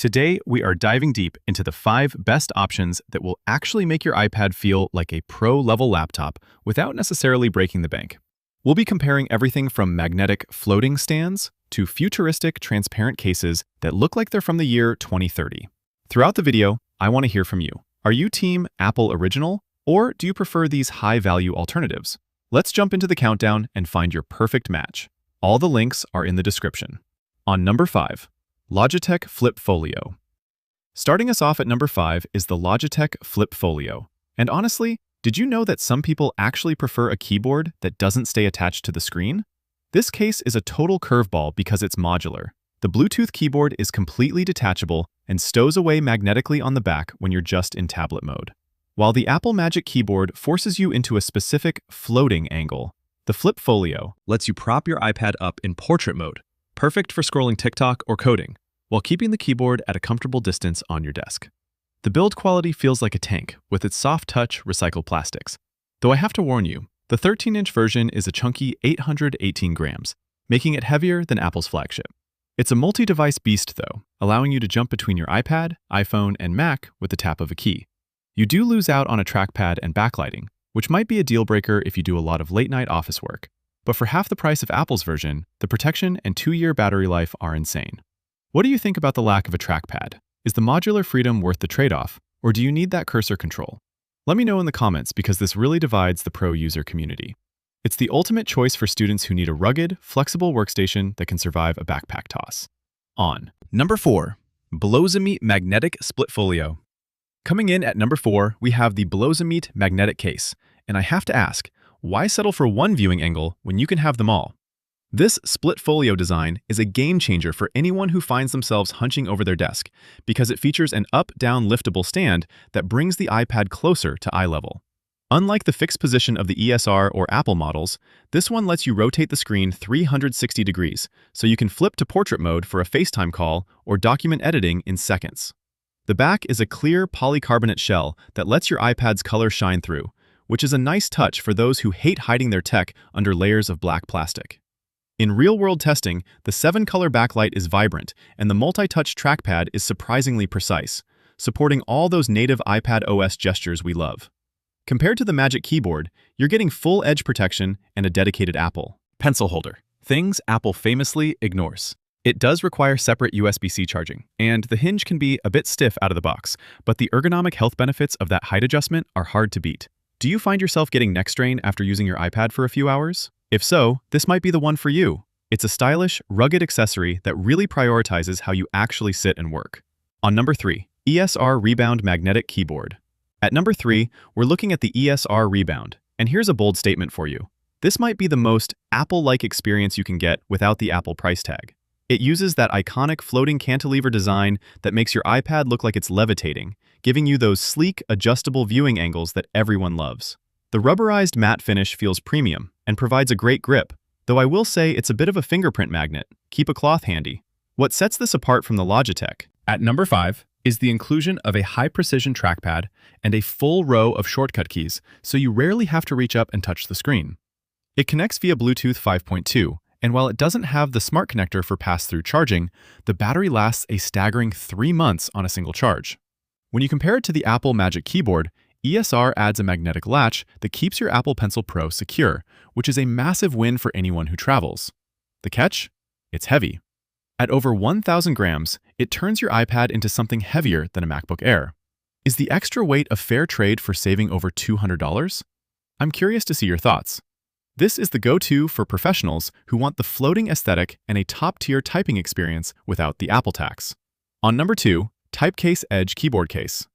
Today, we are diving deep into the 5 best options that will actually make your iPad feel like a pro-level laptop without necessarily breaking the bank. We'll be comparing everything from magnetic floating stands to futuristic transparent cases that look like they're from the year 2030. Throughout the video, I want to hear from you. Are you team Apple Original, or do you prefer these high-value alternatives? Let's jump into the countdown and find your perfect match. All the links are in the description. On number 5, Logitech Folio. Starting us off at number 5 is the Logitech Folio. And honestly, did you know that some people actually prefer a keyboard that doesn't stay attached to the screen? This case is a total curveball because it's modular. The Bluetooth keyboard is completely detachable and stows away magnetically on the back when you're just in tablet mode. While the Apple Magic Keyboard forces you into a specific floating angle, the Folio lets you prop your iPad up in portrait mode, perfect for scrolling TikTok or coding, while keeping the keyboard at a comfortable distance on your desk. The build quality feels like a tank with its soft-touch recycled plastics. Though I have to warn you, the 13-inch version is a chunky 818 grams, making it heavier than Apple's flagship. It's a multi-device beast though, allowing you to jump between your iPad, iPhone, and Mac with the tap of a key. You do lose out on a trackpad and backlighting, which might be a deal breaker if you do a lot of late-night office work. But for half the price of Apple's version, the protection and 2-year battery life are insane. What do you think about the lack of a trackpad? Is the modular freedom worth the trade-off, or do you need that cursor control? Let me know in the comments because this really divides the pro user community. It's the ultimate choice for students who need a rugged, flexible workstation that can survive a backpack toss. On number 4, BLOSOMEET Magnetic Splitfolio. Coming in at number 4, we have the BLOSOMEET Magnetic Case, and I have to ask, why settle for one viewing angle when you can have them all? This Splitfolio design is a game changer for anyone who finds themselves hunching over their desk because it features an up-down liftable stand that brings the iPad closer to eye level. Unlike the fixed position of the ESR or Apple models, this one lets you rotate the screen 360 degrees, so you can flip to portrait mode for a FaceTime call or document editing in seconds. The back is a clear polycarbonate shell that lets your iPad's color shine through, which is a nice touch for those who hate hiding their tech under layers of black plastic. In real-world testing, the 7-color backlight is vibrant, and the multi-touch trackpad is surprisingly precise, supporting all those native iPad OS gestures we love. Compared to the Magic Keyboard, you're getting full edge protection and a dedicated Apple Pencil holder, things Apple famously ignores. It does require separate USB-C charging, and the hinge can be a bit stiff out of the box, but the ergonomic health benefits of that height adjustment are hard to beat. Do you find yourself getting neck strain after using your iPad for a few hours? If so, this might be the one for you. It's a stylish, rugged accessory that really prioritizes how you actually sit and work. On number 3, ESR Rebound Magnetic Keyboard. At number 3, we're looking at the ESR Rebound, and here's a bold statement for you. This might be the most Apple-like experience you can get without the Apple price tag. It uses that iconic floating cantilever design that makes your iPad look like it's levitating, giving you those sleek, adjustable viewing angles that everyone loves. The rubberized matte finish feels premium and provides a great grip, though I will say it's a bit of a fingerprint magnet. Keep a cloth handy. What sets this apart from the Logitech, at number 5, is the inclusion of a high-precision trackpad and a full row of shortcut keys, so you rarely have to reach up and touch the screen. It connects via Bluetooth 5.2, and while it doesn't have the smart connector for pass-through charging, the battery lasts a staggering 3 months on a single charge. When you compare it to the Apple Magic Keyboard, ESR adds a magnetic latch that keeps your Apple Pencil Pro secure, which is a massive win for anyone who travels. The catch? It's heavy. At over 1,000 grams, it turns your iPad into something heavier than a MacBook Air. Is the extra weight a fair trade for saving over $200? I'm curious to see your thoughts. This is the go-to for professionals who want the floating aesthetic and a top-tier typing experience without the Apple tax. On number 2, Typecase Edge Keyboard Case.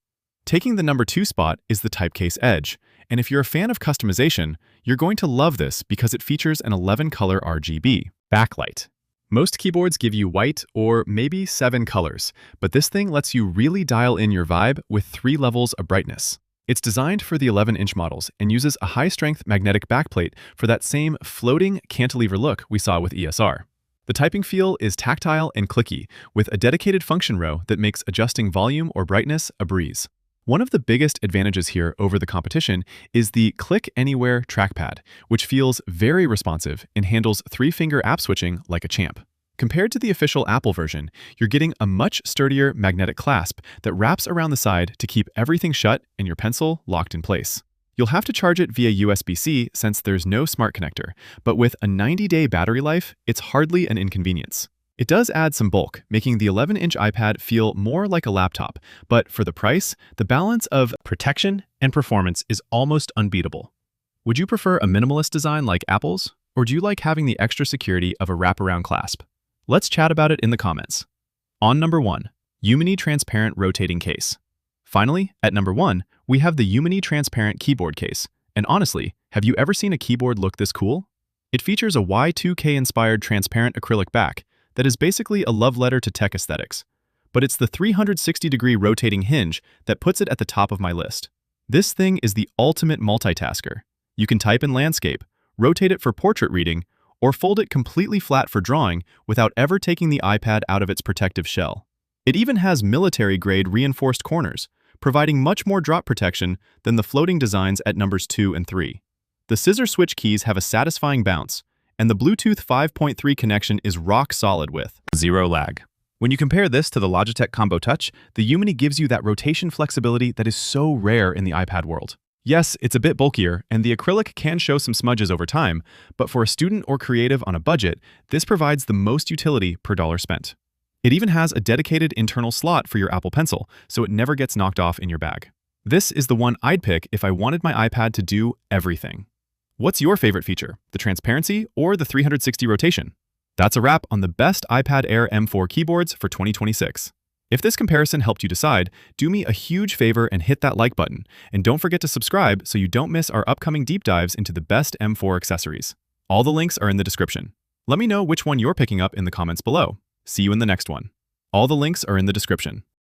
Taking the number 2 spot is the Typecase Edge, and if you're a fan of customization, you're going to love this because it features an 11-color RGB backlight. Most keyboards give you white or maybe 7 colors, but this thing lets you really dial in your vibe with 3 levels of brightness. It's designed for the 11-inch models and uses a high-strength magnetic backplate for that same floating cantilever look we saw with ESR. The typing feel is tactile and clicky, with a dedicated function row that makes adjusting volume or brightness a breeze. One of the biggest advantages here over the competition is the Click Anywhere trackpad, which feels very responsive and handles 3-finger app switching like a champ. Compared to the official Apple version, you're getting a much sturdier magnetic clasp that wraps around the side to keep everything shut and your pencil locked in place. You'll have to charge it via USB-C since there's no smart connector, but with a 90-day battery life, it's hardly an inconvenience. It does add some bulk, making the 11-inch iPad feel more like a laptop, but for the price, the balance of protection and performance is almost unbeatable. Would you prefer a minimalist design like Apple's, or do you like having the extra security of a wraparound clasp? Let's chat about it in the comments. On number 1, Uminy Transparent Rotating Case. Finally, at number 1, we have the Uminy Transparent Keyboard Case. And honestly, have you ever seen a keyboard look this cool? It features a Y2K-inspired transparent acrylic back that is basically a love letter to tech aesthetics. But it's the 360-degree rotating hinge that puts it at the top of my list. This thing is the ultimate multitasker. You can type in landscape, rotate it for portrait reading, or fold it completely flat for drawing without ever taking the iPad out of its protective shell. It even has military-grade reinforced corners, providing much more drop protection than the floating designs at numbers 2 and 3. The scissor switch keys have a satisfying bounce, and the Bluetooth 5.3 connection is rock solid with zero lag. When you compare this to the Logitech Combo Touch, the Uminy gives you that rotation flexibility that is so rare in the iPad world. Yes, it's a bit bulkier, and the acrylic can show some smudges over time, but for a student or creative on a budget, this provides the most utility per dollar spent. It even has a dedicated internal slot for your Apple Pencil, so it never gets knocked off in your bag. This is the one I'd pick if I wanted my iPad to do everything. What's your favorite feature, the transparency or the 360 rotation? That's a wrap on the best iPad Air M4 keyboards for 2026. If this comparison helped you decide, do me a huge favor and hit that like button, and don't forget to subscribe so you don't miss our upcoming deep dives into the best M4 accessories. All the links are in the description. Let me know which one you're picking up in the comments below. See you in the next one. All the links are in the description.